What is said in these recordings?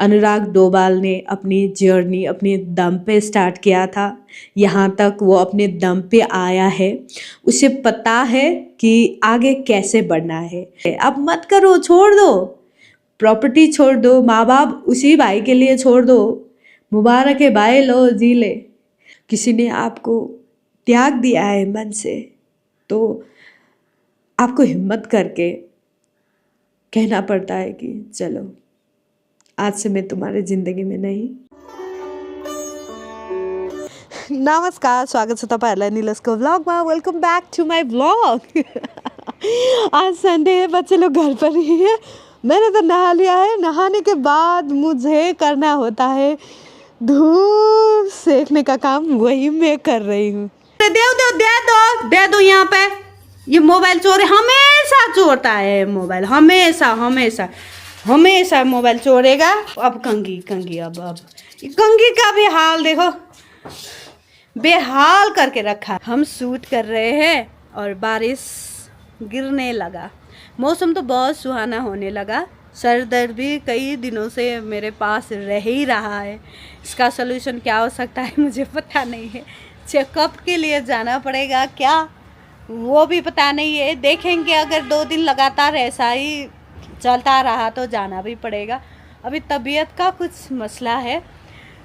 अनुराग डोभाल ने अपनी जर्नी अपने दम पे स्टार्ट किया था, यहाँ तक वो अपने दम पे आया है। उसे पता है कि आगे कैसे बढ़ना है। अब मत करो, छोड़ दो, प्रॉपर्टी छोड़ दो, माँ बाप उसी भाई के लिए छोड़ दो, मुबारक है भाई, लो जी ले। किसी ने आपको त्याग दिया है मन से, तो आपको हिम्मत करके कहना पड़ता है कि चलो, आज से मैं तुम्हारी जिंदगी में नहीं। नमस्कार, स्वागत छ तपाईँहरूलाई निलसको व्लॉगमा। Welcome back to my vlog. आज संडे है, बच्चे लोग घर पर ही है। मैंने तो नहा लिया है। नहाने के बाद मुझे करना होता है धूप सेकने का काम, वही मैं कर रही हूँ। दे दो यहाँ पे। ये मोबाइल चोर हमेशा चोरता है, मोबाइल हमेशा हमेशा हमेशा मोबाइल चोरेगा। अब कंगी अब कंगी का भी हाल देखो, बेहाल करके रखा। हम शूट कर रहे हैं और बारिश गिरने लगा। मौसम तो बहुत सुहाना होने लगा। सर दर्द भी कई दिनों से मेरे पास रह ही रहा है। इसका सलूशन क्या हो सकता है मुझे पता नहीं है। चेकअप के लिए जाना पड़ेगा क्या, वो भी पता नहीं है। देखेंगे, अगर 2 दिन लगातार ऐसा ही चलता रहा तो जाना भी पड़ेगा। अभी तबीयत का कुछ मसला है,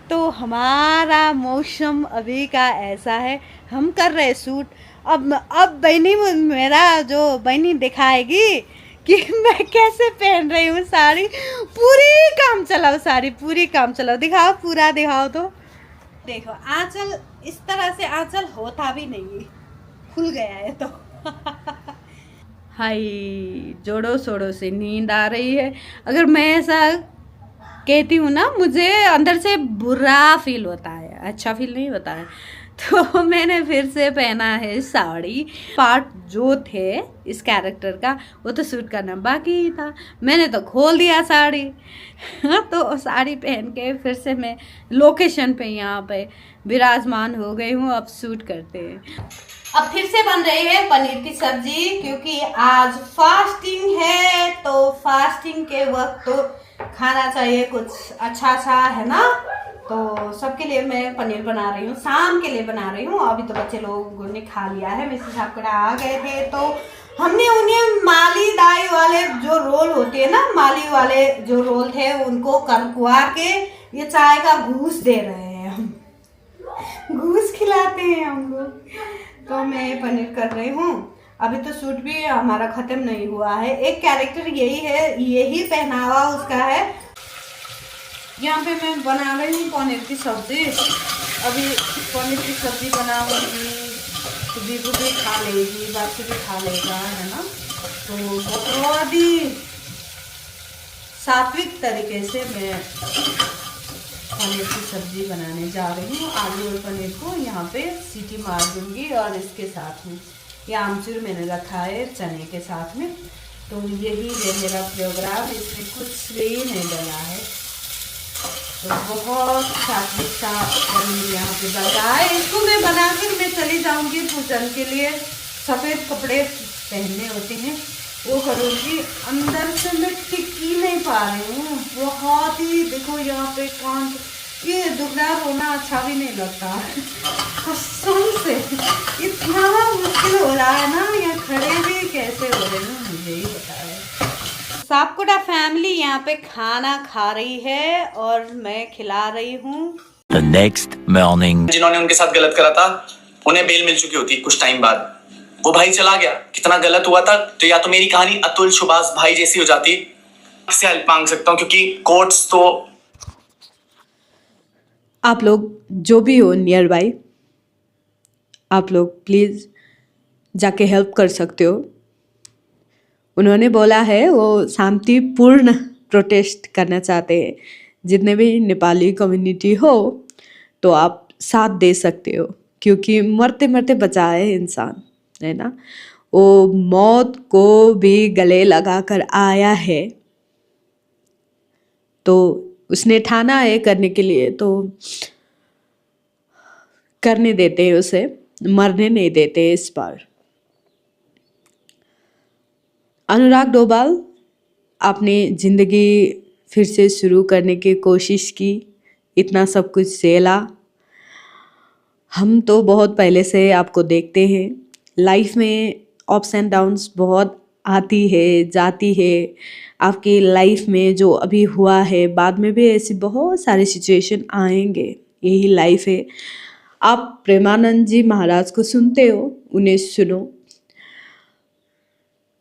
तो हमारा मौसम अभी का ऐसा है। हम कर रहे शूट। अब बहनी, मेरा जो बहनी दिखाएगी कि मैं कैसे पहन रही हूँ साड़ी। पूरी काम चलाओ, साड़ी पूरी काम चलाओ, दिखाओ, पूरा दिखाओ। तो देखो, आंचल इस तरह से आंचल होता भी नहीं है, खुल गया है तो। हाय, जोड़ों शोड़ों से नींद आ रही है। अगर मैं ऐसा कहती हूँ ना, मुझे अंदर से बुरा फील होता है, अच्छा फील नहीं होता है। तो मैंने फिर से पहना है साड़ी। पार्ट जो थे इस कैरेक्टर का वो तो शूट करना बाकी ही था, मैंने तो खोल दिया साड़ी। तो साड़ी पहन के फिर से मैं लोकेशन पे यहाँ पे विराजमान हो गई हूँ। अब शूट करते हैं। अब फिर से बन रही है पनीर की सब्जी, क्योंकि आज फास्टिंग है। तो फास्टिंग के वक्त तो खाना चाहिए कुछ अच्छा सा, है ना। तो सबके लिए मैं पनीर बना रही हूँ, शाम के लिए बना रही हूँ। अभी तो बच्चे लोगों ने खा लिया है, मिसेस साहब आ गए थे, तो हमने उन्हें माली दाई वाले जो रोल होते हैं ना, माली वाले जो रोल थे, उनको करवा के ये चाय का घूस दे रहे हैं। हम घूस खिलाते हैं हम लोग। तो मैं पनीर कर रही हूँ। अभी तो शूट भी हमारा खत्म नहीं हुआ है। एक कैरेक्टर यही है, यही पहनावा उसका है। यहाँ पे मैं बना रही हूँ पनीर की सब्जी। अभी पनीर की सब्जी बनाऊंगी तो दीपू भी खा लेगी, बाकी भी खा लेगा, है ना। तो बहुत ही सात्विक तरीके से मैं पनीर की सब्जी बनाने जा रही हूँ। आलू और पनीर को यहाँ पे सीटी मार दूंगी, और इसके साथ में ये आमचूर मैंने रखा है चने के साथ में। तो यही है मेरा प्रोग्राम, इसमें कुछ भी नहीं डला है। तो बहुत सात्विक सा पनीर यहाँ पे बन रहा है। इसको मैं बनाकर मैं चली जाऊँगी पूजन के लिए। सफ़ेद कपड़े पहनने होते हैं, वो करूँगी। अंदर से मैं टिक ही नहीं पा रही हूँ, बहुत ही देखो यहाँ पे कान, ये दुखदार होना अच्छा भी नहीं लगता कसम से। इतना मुश्किल हो रहा है ना, यहाँ खड़े भी कैसे हो रहे हैं मुझे ही पता है। सापकोटा फैमिली यहाँ पे खाना खा रही है और मैं खिला रही हूँ। The next morning, जिन्होंने उनके साथ गलत करा था उन्हें बेल मिल चुकी होती कुछ टाइम बाद। वो भाई चला गया, कितना गलत हुआ था। तो या तो मेरी कहानी अतुल सुभाष भाई जैसी हो जाती, इससे हेल्प मांग सकता हूँ, क्योंकि कोर्ट्स तो। आप लोग जो भी हो नियर बाई, आप लोग प्लीज़ जाके हेल्प कर सकते हो। उन्होंने बोला है वो शांतिपूर्ण प्रोटेस्ट करना चाहते हैं। जितने भी नेपाली कम्युनिटी हो तो आप साथ दे सकते हो, क्योंकि मरते मरते बचा है इंसान, है ना। वो मौत को भी गले लगा कर आया है, तो उसने ठाना है करने के लिए, तो करने देते हैं उसे, मरने नहीं देते इस बार। अनुराग डोभाल अपनी ज़िंदगी फिर से शुरू करने की कोशिश की, इतना सब कुछ झेला। हम तो बहुत पहले से आपको देखते हैं, लाइफ में अप्स एंड डाउन्स बहुत आती है जाती है। आपकी लाइफ में जो अभी हुआ है, बाद में भी ऐसी बहुत सारे सिचुएशन आएंगे, यही लाइफ है। आप प्रेमानंद जी महाराज को सुनते हो, उन्हें सुनो।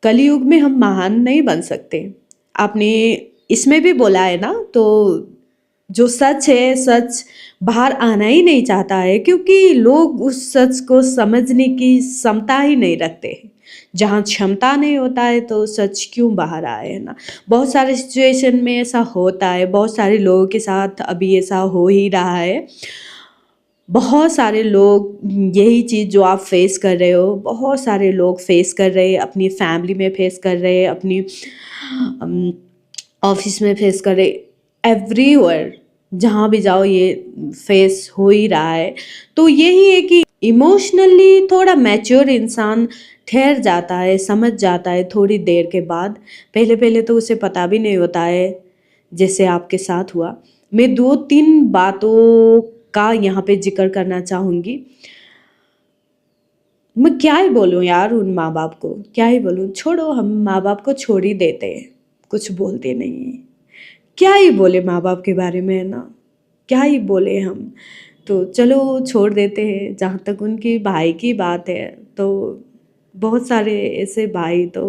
कलयुग में हम महान नहीं बन सकते, आपने इसमें भी बोला है ना। तो जो सच है, सच बाहर आना ही नहीं चाहता है, क्योंकि लोग उस सच को समझने की क्षमता ही नहीं रखते हैं। जहाँ क्षमता नहीं होता है तो सच क्यों बाहर आए, है ना। बहुत सारे सिचुएशन में ऐसा होता है, बहुत सारे लोगों के साथ अभी ऐसा हो ही रहा है। बहुत सारे लोग यही चीज़ जो आप फेस कर रहे हो, बहुत सारे लोग फेस कर रहे हैं, अपनी फैमिली में फेस कर रहे हैं, अपनी ऑफिस में फेस कर रहे, एवरीवेयर जहाँ भी जाओ ये फेस हो ही रहा है। तो यही है कि इमोशनली थोड़ा मैच्योर इंसान ठहर जाता है, समझ जाता है थोड़ी देर के बाद। पहले पहले तो उसे पता भी नहीं होता है, जैसे आपके साथ हुआ। मैं 2-3 बातों का यहाँ पे जिक्र करना चाहूँगी। मैं क्या ही बोलूँ यार उन माँ बाप को, क्या ही बोलूँ। छोड़ो, हम माँ बाप को छोड़ ही देते हैं, कुछ बोलते नहीं हैं। क्या ही बोले माँ बाप के बारे में, है ना, क्या ही बोले हम। तो चलो छोड़ देते हैं। जहाँ तक उनकी भाई की बात है, तो बहुत सारे ऐसे भाई तो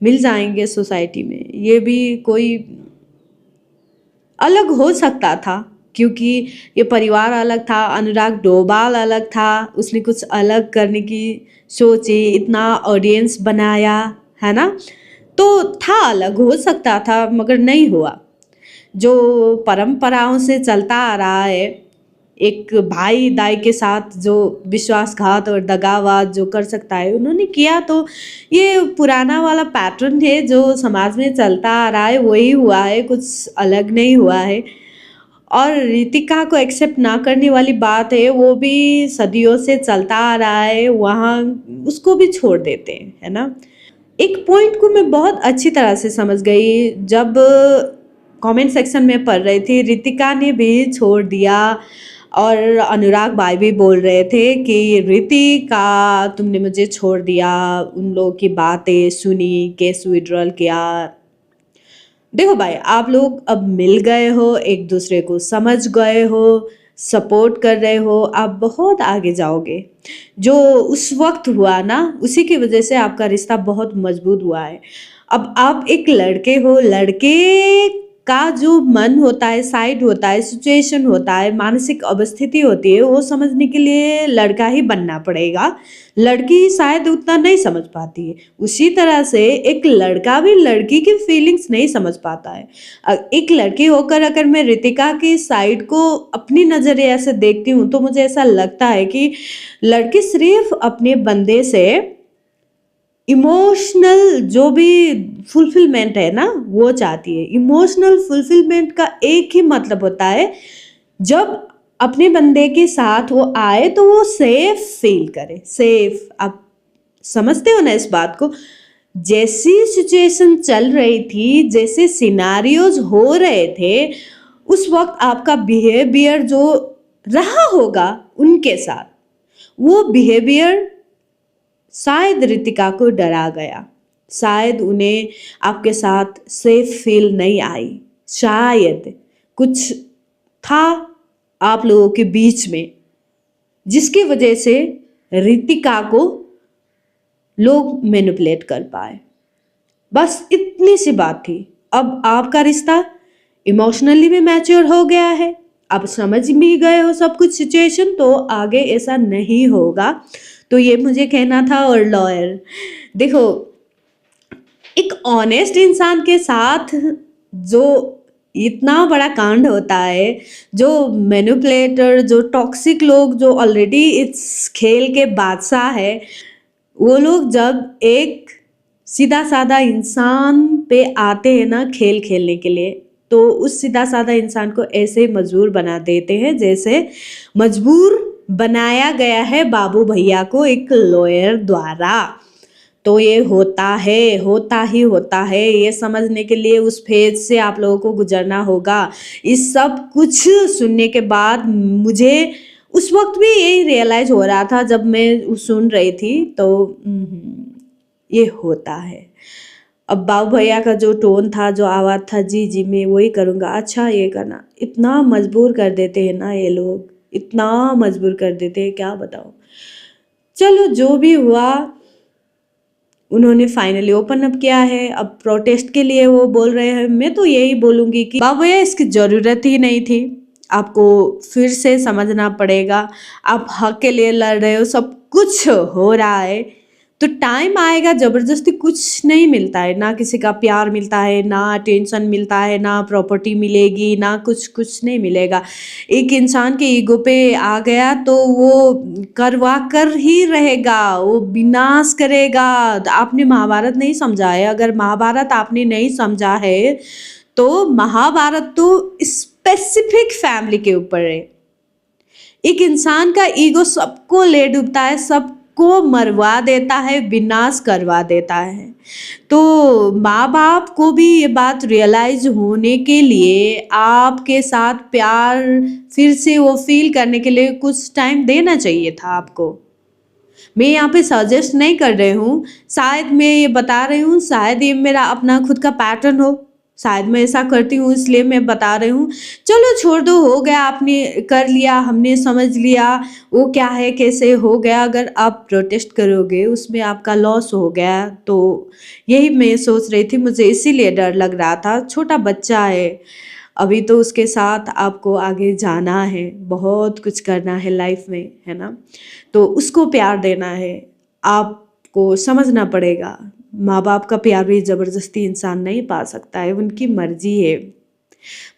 मिल जाएंगे सोसाइटी में। ये भी कोई अलग हो सकता था, क्योंकि ये परिवार अलग था, अनुराग डोभाल अलग था, उसने कुछ अलग करने की सोची, इतना ऑडियंस बनाया, है ना। तो था, अलग हो सकता था, मगर नहीं हुआ। जो परंपराओं से चलता आ रहा है, एक भाई दाई के साथ जो विश्वासघात और दगाबाज जो कर सकता है, उन्होंने किया। तो ये पुराना वाला पैटर्न है जो समाज में चलता आ रहा है, वही हुआ है, कुछ अलग नहीं हुआ है। और रितिका को एक्सेप्ट ना करने वाली बात है, वो भी सदियों से चलता आ रहा है, वहाँ उसको भी छोड़ देते हैं, है ना। एक पॉइंट को मैं बहुत अच्छी तरह से समझ गई जब कमेंट सेक्शन में पढ़ रही थी। रितिका ने भी छोड़ दिया और अनुराग भाई भी बोल रहे थे कि रितिका तुमने मुझे छोड़ दिया, उन लोगों की बातें सुनी, केस विड्रॉल किया। देखो भाई, आप लोग अब मिल गए हो, एक दूसरे को समझ गए हो, सपोर्ट कर रहे हो, आप बहुत आगे जाओगे। जो उस वक्त हुआ ना, उसी की वजह से आपका रिश्ता बहुत मजबूत हुआ है। अब आप एक लड़के हो, लड़के का जो मन होता है, साइड होता है, सिचुएशन होता है, मानसिक अवस्थिति होती है, वो समझने के लिए लड़का ही बनना पड़ेगा। लड़की शायद उतना नहीं समझ पाती है। उसी तरह से एक लड़का भी लड़की की फीलिंग्स नहीं समझ पाता है। एक लड़की होकर अगर मैं रितिका की साइड को अपनी नज़रिए से देखती हूँ, तो मुझे ऐसा लगता है कि लड़की सिर्फ अपने बंदे से इमोशनल जो भी फुलफिलमेंट है ना, वो चाहती है। इमोशनल फुलफिलमेंट का एक ही मतलब होता है, जब अपने बंदे के साथ वो आए तो वो सेफ फील करे, सेफ। आप समझते हो ना इस बात को। जैसी सिचुएशन चल रही थी, जैसे सिनारियोज हो रहे थे, उस वक्त आपका बिहेवियर जो रहा होगा उनके साथ, वो बिहेवियर शायद रितिका को डरा गया, शायद उन्हें आपके साथ सेफ फील नहीं आई, शायद कुछ था आप लोगों के बीच में, जिसकी वजह से रितिका को लोग मैनिपुलेट कर पाए। बस इतनी सी बात थी। अब आपका रिश्ता इमोशनली भी मैच्योर हो गया है, आप समझ भी गए हो सब कुछ सिचुएशन, तो आगे ऐसा नहीं होगा। तो ये मुझे कहना था। और लॉयर, देखो, एक ऑनेस्ट इंसान के साथ जो इतना बड़ा कांड होता है, जो मैनिपुलेटर, जो टॉक्सिक लोग, जो ऑलरेडी इस खेल के बादशाह है, वो लोग जब एक सीधा साधा इंसान पे आते हैं ना खेल खेलने के लिए, तो उस सीधा साधा इंसान को ऐसे मजबूर बना देते हैं जैसे मजबूर बनाया गया है बाबू भैया को एक लॉयर द्वारा। तो ये होता ही होता है। ये समझने के लिए उस फेज से आप लोगों को गुजरना होगा। इस सब कुछ सुनने के बाद मुझे उस वक्त भी यही रियलाइज हो रहा था जब मैं सुन रही थी, तो ये होता है। अब बाबू भैया का जो टोन था, जो आवाज़ था, जी जी मैं वही करूँगा, अच्छा ये करना, इतना मजबूर कर देते हैं ना ये लोग, इतना मजबूर कर देते हैं, क्या बताओ। चलो जो भी हुआ, उन्होंने फाइनली ओपन अप किया है। अब प्रोटेस्ट के लिए वो बोल रहे हैं। मैं तो यही बोलूँगी कि बाबू भैया इसकी ज़रूरत ही नहीं थी। आपको फिर से समझना पड़ेगा, आप हक के लिए लड़ रहे हो, सब कुछ हो रहा है, तो टाइम आएगा। ज़बरदस्ती कुछ नहीं मिलता है, ना किसी का प्यार मिलता है, ना अटेंशन मिलता है, ना प्रॉपर्टी मिलेगी, ना कुछ नहीं मिलेगा। एक इंसान के ईगो पे आ गया तो वो करवा कर ही रहेगा, वो विनाश करेगा। आपने महाभारत नहीं समझा है। अगर महाभारत आपने नहीं समझा है तो महाभारत तो स्पेसिफिक फैमिली के ऊपर है। एक इंसान का ईगो सबको ले डूबता है, सबको मरवा देता है, विनाश करवा देता है। तो माँ बाप को भी ये बात रियलाइज होने के लिए, आपके साथ प्यार फिर से वो फील करने के लिए कुछ टाइम देना चाहिए था आपको। मैं यहाँ पे सजेस्ट नहीं कर रही हूँ, शायद मैं ये बता रही हूँ, शायद ये मेरा अपना खुद का पैटर्न हो, शायद मैं ऐसा करती हूँ इसलिए मैं बता रही हूँ। चलो छोड़ दो, हो गया, आपने कर लिया, हमने समझ लिया वो क्या है, कैसे हो गया। अगर आप प्रोटेस्ट करोगे उसमें आपका लॉस हो गया, तो यही मैं सोच रही थी। मुझे इसीलिए डर लग रहा था। छोटा बच्चा है अभी, तो उसके साथ आपको आगे जाना है, बहुत कुछ करना है लाइफ में, है ना। तो उसको प्यार देना है, आपको समझना पड़ेगा। माँ बाप का प्यार भी ज़बरदस्ती इंसान नहीं पा सकता है, उनकी मर्जी है।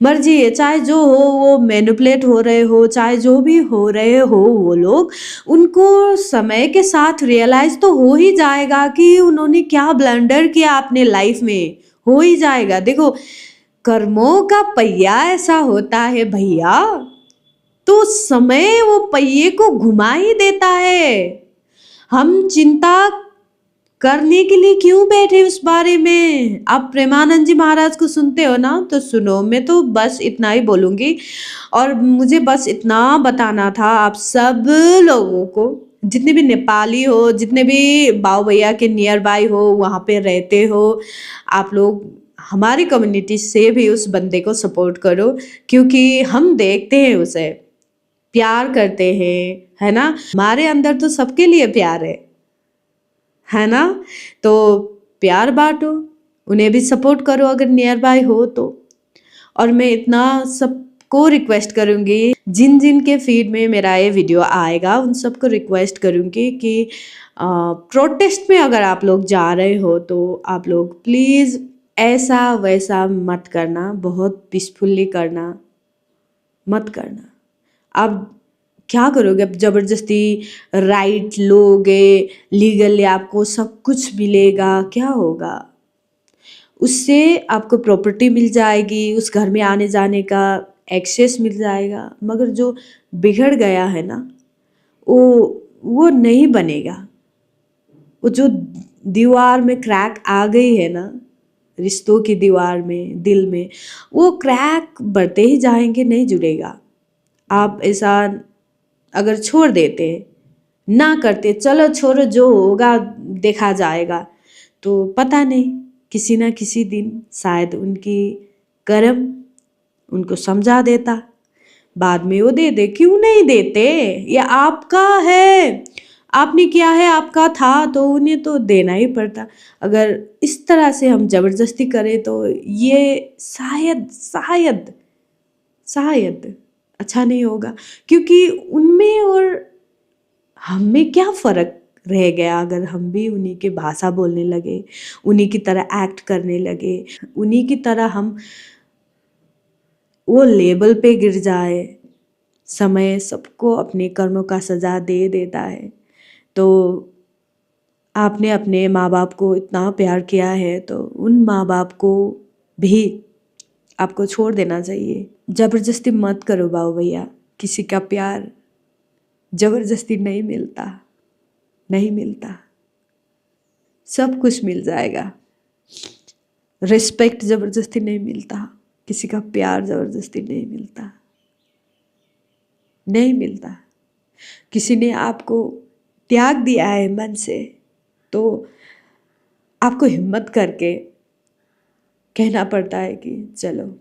मर्जी है, चाहे जो हो, वो मैनिपुलेट हो रहे हो, चाहे जो भी हो रहे हो वो लोग, उनको समय के साथ रियलाइज तो हो ही जाएगा कि उन्होंने क्या ब्लंडर किया अपने लाइफ में, हो ही जाएगा। देखो, कर्मों का पहिया ऐसा होता है भैया, तो समय वो पहिए को घुमा ही देता है। हम चिंता करने के लिए क्यों बैठे उस बारे में। आप प्रेमानंद जी महाराज को सुनते हो ना, तो सुनो। मैं तो बस इतना ही बोलूँगी, और मुझे बस इतना बताना था आप सब लोगों को, जितने भी नेपाली हो, जितने भी बाऊ भैया के नियर बाय हो, वहाँ पे रहते हो, आप लोग हमारी कम्युनिटी से भी उस बंदे को सपोर्ट करो, क्योंकि हम देखते हैं उसे, प्यार करते हैं, है ना। हमारे अंदर तो सबके लिए प्यार है ना। तो प्यार बांटो, उन्हें भी सपोर्ट करो अगर नियर बाय हो तो। और मैं इतना सबको रिक्वेस्ट करूँगी, जिन जिन के फीड में मेरा ये वीडियो आएगा उन सबको रिक्वेस्ट करूँगी कि प्रोटेस्ट में अगर आप लोग जा रहे हो तो आप लोग प्लीज़ ऐसा वैसा मत करना, बहुत पीसफुली करना, मत करना। आप क्या करोगे, अब ज़बरदस्ती राइट लोगे, लीगली आपको सब कुछ मिलेगा, क्या होगा। उससे आपको प्रॉपर्टी मिल जाएगी, उस घर में आने जाने का एक्सेस मिल जाएगा, मगर जो बिगड़ गया है ना, वो नहीं बनेगा। वो जो दीवार में क्रैक आ गई है ना, रिश्तों की दीवार में, दिल में, वो क्रैक बढ़ते ही जाएंगे, नहीं जुड़ेगा। आप ऐसा अगर छोड़ देते, ना करते, चलो छोड़ो जो होगा देखा जाएगा, तो पता नहीं किसी ना किसी दिन शायद उनकी कर्म उनको समझा देता, बाद में वो दे दे। क्यों नहीं देते, ये आपका है, आपने किया है, आपका था, तो उन्हें तो देना ही पड़ता। अगर इस तरह से हम ज़बरदस्ती करें तो ये शायद शायद शायद अच्छा नहीं होगा, क्योंकि उनमें और हम में क्या फ़र्क रह गया अगर हम भी उन्हीं की भाषा बोलने लगे, उन्हीं की तरह एक्ट करने लगे, उन्हीं की तरह हम वो लेवल पे गिर जाए। समय सबको अपने कर्मों का सज़ा दे देता है। तो आपने अपने माँ बाप को इतना प्यार किया है, तो उन माँ बाप को भी आपको छोड़ देना चाहिए। ज़बरदस्ती मत करो बाऊ भैया, किसी का प्यार ज़बरदस्ती नहीं मिलता, नहीं मिलता। सब कुछ मिल जाएगा। रिस्पेक्ट ज़बरदस्ती नहीं मिलता, किसी का प्यार ज़बरदस्ती नहीं मिलता, नहीं मिलता। किसी ने आपको त्याग दिया है मन से, तो आपको हिम्मत करके कहना पड़ता है कि चलो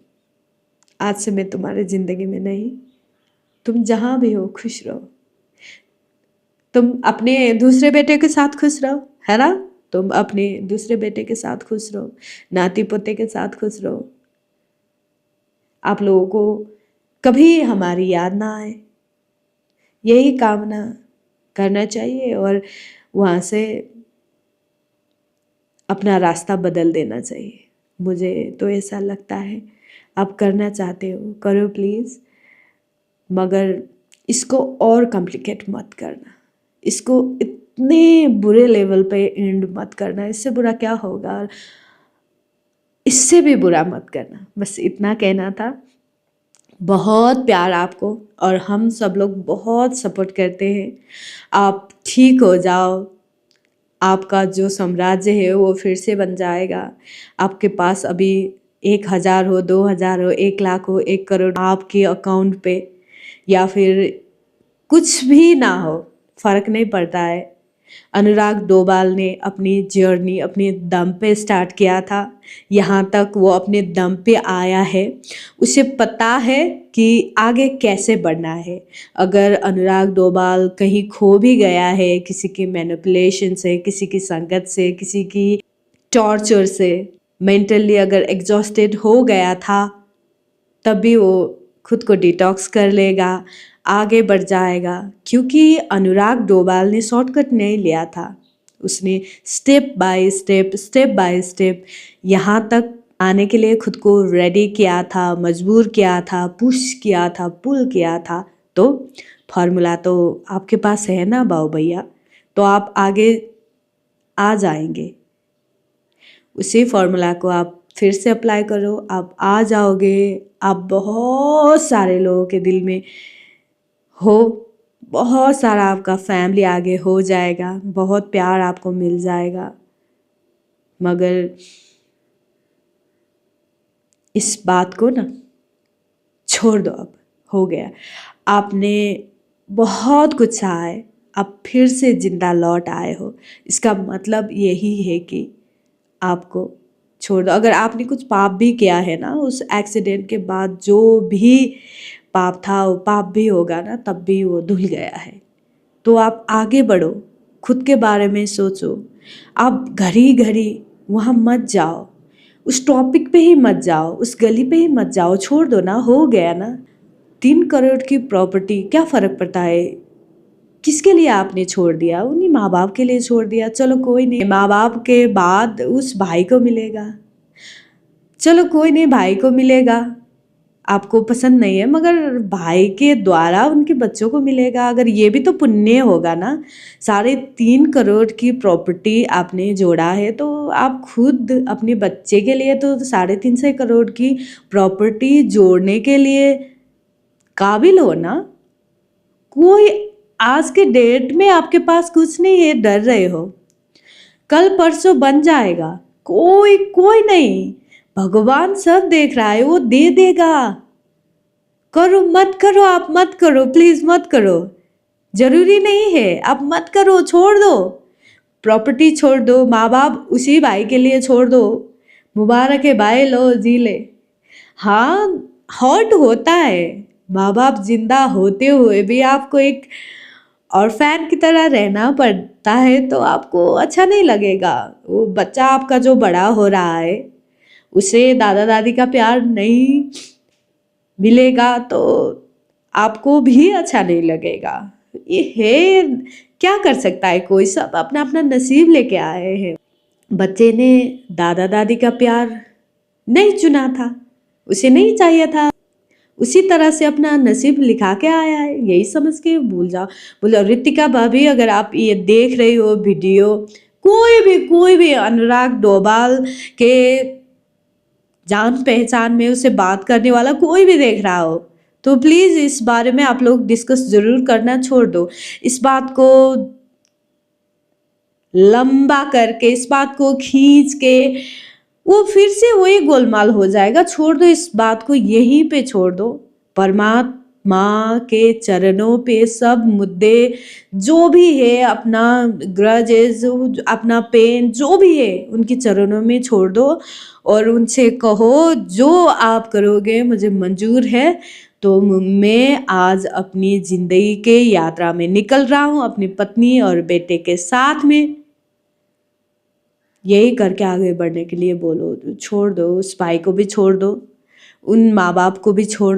आज से मैं तुम्हारे ज़िंदगी में नहीं, तुम जहाँ भी हो खुश रहो, तुम अपने दूसरे बेटे के साथ खुश रहो, है ना, तुम अपने दूसरे बेटे के साथ खुश रहो, नाती पोते के साथ खुश रहो। आप लोगों को कभी हमारी याद ना आए, यही कामना करना चाहिए और वहाँ से अपना रास्ता बदल देना चाहिए। मुझे तो ऐसा लगता है, आप करना चाहते हो करो प्लीज़, मगर इसको और कॉम्प्लिकेट मत करना, इसको इतने बुरे लेवल पे एंड मत करना। इससे बुरा क्या होगा, और इससे भी बुरा मत करना। बस इतना कहना था। बहुत प्यार आपको, और हम सब लोग बहुत सपोर्ट करते हैं। आप ठीक हो जाओ, आपका जो साम्राज्य है वो फिर से बन जाएगा। आपके पास अभी 1,000 हो, 2,000 हो, 1,00,000 हो, 1 करोड़ आपके अकाउंट पे, या फिर कुछ भी ना हो, फ़र्क नहीं पड़ता है। अनुराग डोभाल ने अपनी जर्नी अपने दम पे स्टार्ट किया था, यहाँ तक वो अपने दम पे आया है। उसे पता है कि आगे कैसे बढ़ना है। अगर अनुराग डोभाल कहीं खो भी गया है, किसी की मैनिपुलेशन से, किसी की संगत से, किसी की टॉर्चर से, मेंटली अगर एग्जॉस्टेड हो गया था, तब भी वो खुद को डिटॉक्स कर लेगा, आगे बढ़ जाएगा। क्योंकि अनुराग डोभाल ने शॉर्टकट नहीं लिया था, उसने स्टेप बाय स्टेप यहाँ तक आने के लिए खुद को रेडी किया था, मजबूर किया था, पुश किया था, पुल किया था। तो फार्मूला तो आपके पास है ना बाऊ भैया, तो आप आगे आ जाएंगे। उसी फार्मूला को आप फिर से अप्लाई करो, आप आ जाओगे। आप बहुत सारे लोगों के दिल में हो, बहुत सारा आपका फैमिली आगे हो जाएगा, बहुत प्यार आपको मिल जाएगा। मगर इस बात को ना छोड़ दो, अब हो गया। आपने बहुत कुछ सहा है, आप फिर से जिंदा लौट आए हो, इसका मतलब यही है कि आपको छोड़ दो। अगर आपने कुछ पाप भी किया है ना, उस एक्सीडेंट के बाद जो भी पाप था वो पाप भी होगा ना, तब भी वो धुल गया है। तो आप आगे बढ़ो, खुद के बारे में सोचो। आप घड़ी घड़ी वहाँ मत जाओ, उस टॉपिक पे ही मत जाओ, उस गली पे ही मत जाओ, छोड़ दो ना, हो गया ना। 3 करोड़ की प्रॉपर्टी क्या फ़र्क पड़ता है। किसके लिए आपने छोड़ दिया, उन्हीं माँ बाप के लिए छोड़ दिया। चलो कोई नहीं, माँ बाप के बाद उस भाई को मिलेगा, चलो कोई नहीं, भाई को मिलेगा, आपको पसंद नहीं है मगर भाई के द्वारा उनके बच्चों को मिलेगा। अगर ये भी तो पुण्य होगा ना। 3.5 करोड़ की प्रॉपर्टी आपने जोड़ा है, तो आप खुद अपने बच्चे के लिए तो 350 करोड़ की प्रॉपर्टी जोड़ने के लिए काबिल हो ना। कोई आज के डेट में आपके पास कुछ नहीं है, डर रहे हो, कल परसों बन जाएगा। कोई नहीं, भगवान सब देख रहा है, वो दे देगा। करो मत करो, आप मत करो, प्लीज मत करो, जरूरी नहीं है, आप मत करो, छोड़ दो, प्रॉपर्टी छोड़ दो, माँ बाप उसी भाई के लिए छोड़ दो, मुबारक है भाई, लो जी ले। हाँ, हर्ट होता है, माँ बाप जिंदा होते हुए भी आपको एक ऑर्फैन की तरह रहना पड़ता है, तो आपको अच्छा नहीं लगेगा। वो बच्चा आपका जो बड़ा हो रहा है, उसे दादा दादी का प्यार नहीं मिलेगा तो आपको भी अच्छा नहीं लगेगा। ये है, क्या कर सकता है कोई, सब अपना अपना नसीब लेके आए हैं। बच्चे ने दादा दादी का प्यार नहीं चुना था, उसे नहीं चाहिए था, उसी तरह से अपना नसीब लिखा के आया है, यही समझ के भूल जाओ। ऋतिका भाभी, अगर आप ये देख रही हो वीडियो, कोई भी अनुराग डोभाल के जान पहचान में उसे बात करने वाला कोई भी देख रहा हो, तो प्लीज़ इस बारे में आप लोग डिस्कस ज़रूर करना छोड़ दो। इस बात को लंबा करके, इस बात को खींच के, वो फिर से वही गोलमाल हो जाएगा। छोड़ दो इस बात को, यहीं पे छोड़ दो। परमात्मा के चरणों पे सब मुद्दे जो भी है, अपना ग्रजेस, अपना पेन जो भी है, उनके चरणों में छोड़ दो और उनसे कहो जो आप करोगे मुझे मंजूर है। तो मैं आज अपनी जिंदगी के यात्रा में निकल रहा हूँ अपनी पत्नी और बेटे के साथ में। यही करके आगे बढ़ने के लिए बोलो। छोड़ दो, उस भाई को भी छोड़ दो, उन माँ बाप को भी छोड़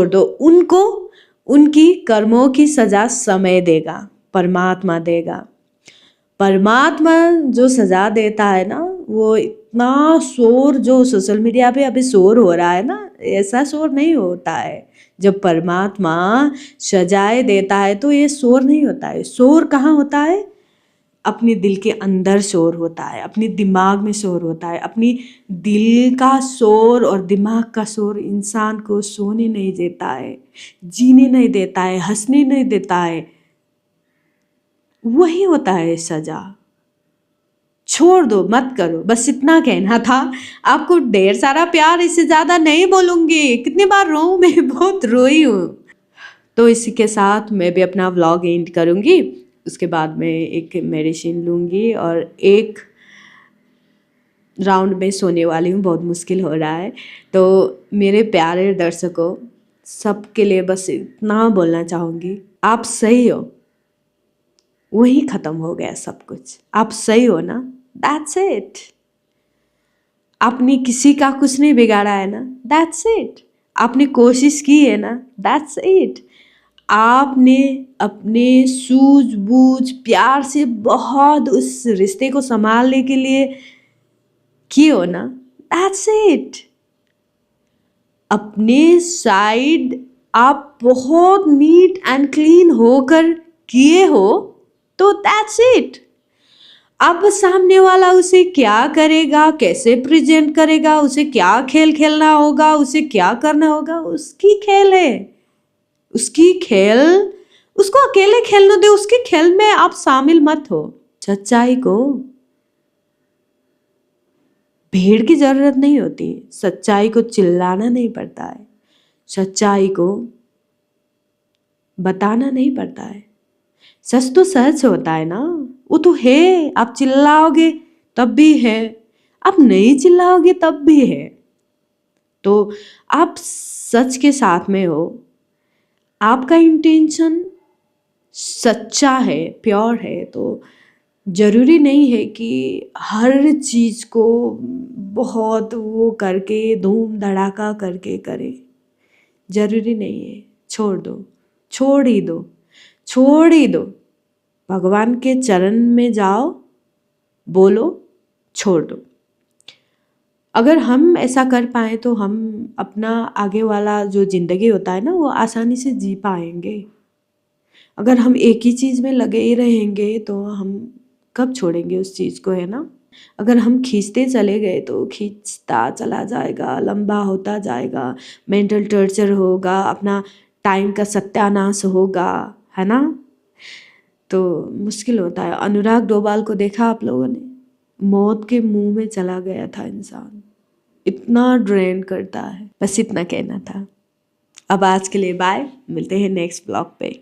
दो उनको। उनकी कर्मों की सजा समय देगा, परमात्मा देगा। परमात्मा जो सजा देता है ना, वो इतना शोर जो सोशल मीडिया पे अभी शोर हो रहा है ना, ऐसा शोर नहीं होता है। जब परमात्मा सजाएं देता है तो ये शोर नहीं होता है। शोर कहाँ होता है? अपने दिल के अंदर शोर होता है, अपने दिमाग में शोर होता है। अपनी दिल का शोर और दिमाग का शोर इंसान को सोने नहीं देता है, जीने नहीं देता है, हंसने नहीं देता है। वही होता है सजा। छोड़ दो, मत करो, बस इतना कहना था। आपको ढेर सारा प्यार, इससे ज़्यादा नहीं बोलूँगी। कितनी बार रोऊँ मैं, बहुत रोई हूँ। तो इसी के साथ मैं भी अपना व्लॉग एंड करूँगी। उसके बाद मैं एक मेडिसिन लूँगी और एक राउंड में सोने वाली हूँ। बहुत मुश्किल हो रहा है। तो मेरे प्यारे दर्शकों, सबके लिए बस इतना बोलना चाहूँगी, आप सही हो, वही ख़त्म हो गया सब कुछ। आप सही हो ना, दैट्स इट। आपने किसी का कुछ नहीं बिगाड़ा है ना, दैट्स इट। आपने कोशिश की है ना, दैट्स इट। आपने अपने सूझबूझ प्यार से बहुत उस रिश्ते को संभालने के लिए किए हो ना, दैट्स इट। अपने साइड आप बहुत नीट एंड क्लीन होकर किए हो, तो दैट्स इट। अब सामने वाला उसे क्या करेगा, कैसे प्रेजेंट करेगा, उसे क्या खेल खेलना होगा, उसे क्या करना होगा, उसकी खेल है, उसकी खेल। उसको अकेले खेलने दे, उसके खेल में आप शामिल मत हो। सच्चाई को भीड़ की जरूरत नहीं होती, सच्चाई को चिल्लाना नहीं पड़ता है, सच्चाई को बताना नहीं पड़ता है। सच तो सच होता है ना, वो तो है। आप चिल्लाओगे तब भी है, आप नहीं चिल्लाओगे तब भी है। तो आप सच के साथ में हो, आपका इंटेंशन सच्चा है, प्योर है, तो ज़रूरी नहीं है कि हर चीज़ को बहुत वो करके धूम धड़ाका करके करें। ज़रूरी नहीं है। छोड़ दो, छोड़ ही दो, छोड़ ही दो। भगवान के चरण में जाओ, बोलो छोड़ दो। अगर हम ऐसा कर पाए तो हम अपना आगे वाला जो ज़िंदगी होता है ना, वो आसानी से जी पाएंगे। अगर हम एक ही चीज़ में लगे ही रहेंगे तो हम कब छोड़ेंगे उस चीज़ को, है ना। अगर हम खींचते चले गए तो खींचता चला जाएगा, लंबा होता जाएगा, मेंटल टॉर्चर होगा, अपना टाइम का सत्यानाश होगा, है ना। तो मुश्किल होता है। अनुराग डोभाल को देखा आप लोगों ने, मौत के मुंह में चला गया था इंसान। इतना ड्रेन करता है। बस इतना कहना था। अब आज के लिए बाय, मिलते हैं नेक्स्ट ब्लॉग पे।